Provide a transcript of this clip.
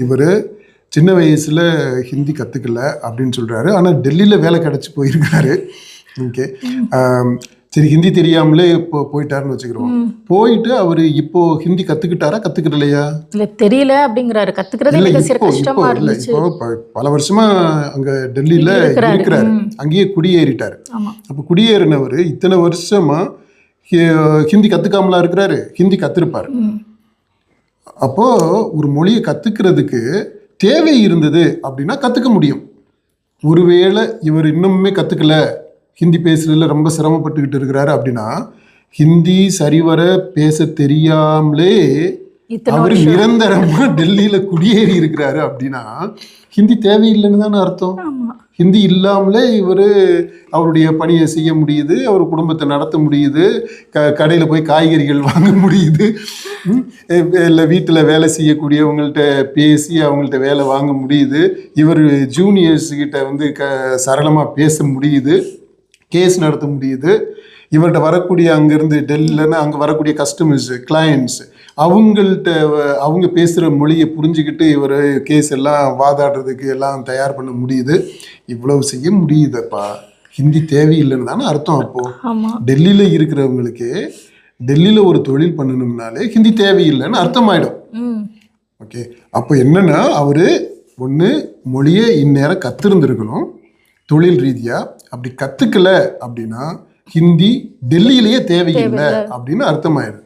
இவர் சின்ன வயசில் ஹிந்தி கற்றுக்கல அப்படின்னு சொல்கிறாரு. ஆனால் டெல்லியில் வேலை கிடச்சி போயிருக்காரு. ஓகே, சரி, ஹிந்தி தெரியாமலே இப்போ போயிட்டாருன்னு வச்சுக்கிறோம். போயிட்டு அவர் இப்போ ஹிந்தி கற்றுக்கிட்டாரா கற்றுக்கிடலையா? இல்லை, தெரியல அப்படிங்கிறாரு. கற்றுக்கிறது இல்லை, இப்போ பல வருஷமா அங்கே டெல்லியில் இருக்கிறாரு. அங்கேயே குடியேறிட்டார். அப்போ குடியேறினவர் இத்தனை வருஷமா ஹிந்தி கற்றுக்காமலா இருக்கிறாரு? ஹிந்தி கற்றுருப்பார். அப்போது ஒரு மொழியை கற்றுக்கிறதுக்கு தேவை இருந்தது அப்படின்னா கற்றுக்க முடியும். ஒருவேளை இவர் இன்னுமே கற்றுக்கல, ஹிந்தி பேசுறதுல ரொம்ப சிரமப்பட்டுக்கிட்டு இருக்கிறாரு அப்படின்னா, ஹிந்தி சரிவர பேச தெரியாமலே அவர் நிரந்தரமா டெல்லியில குடியேறி இருக்கிறாரு அப்படின்னா ஹிந்தி தேவையில்லைன்னு தானே அர்த்தம். ஹிந்தி இல்லாமலே இவர் அவருடைய பணியை செய்ய முடியுது, அவர் குடும்பத்தை நடத்த முடியுது, கடையில் போய் காய்கறிகள் வாங்க முடியுது, இல்லை வீட்டில் வேலை செய்யக்கூடியவங்கள்ட்ட பேசி அவங்கள்ட்ட வேலை வாங்க முடியுது, இவர் ஜூனியர்ஸ்கிட்ட வந்து சரளமாக பேச முடியுது, கேஸ் நடத்த முடியுது. இவர்கிட்ட வரக்கூடிய அங்கேருந்து டெல்லியிலன்னா அங்கே வரக்கூடிய கஸ்டமர்ஸு, கிளையண்ட்ஸு, அவங்க பேசுகிற மொழியை புரிஞ்சுக்கிட்டு இவர் கேஸ் எல்லாம் வாதாடுறதுக்கு எல்லாம் தயார் பண்ண முடியுது. இவ்வளவு செய்ய முடியுதப்பா. ஹிந்தி தேவையில்லைன்னு தானே அர்த்தம். அப்போது டெல்லியில் இருக்கிறவங்களுக்கு டெல்லியில் ஒரு தொழில் பண்ணணும்னாலே ஹிந்தி தேவையில்லைன்னு அர்த்தமாயிடும். ஓகே, அப்போ என்னன்னா அவர் ஒன்று மொழியை இந்நேரம் கற்றுருந்துருக்கணும் தொழில் ரீதியாக. அப்படி கற்றுக்கல அப்படின்னா ஹிந்தி டெல்லியிலேயே தேவையில்லை அப்படின்னு அர்த்தமாயிடும்.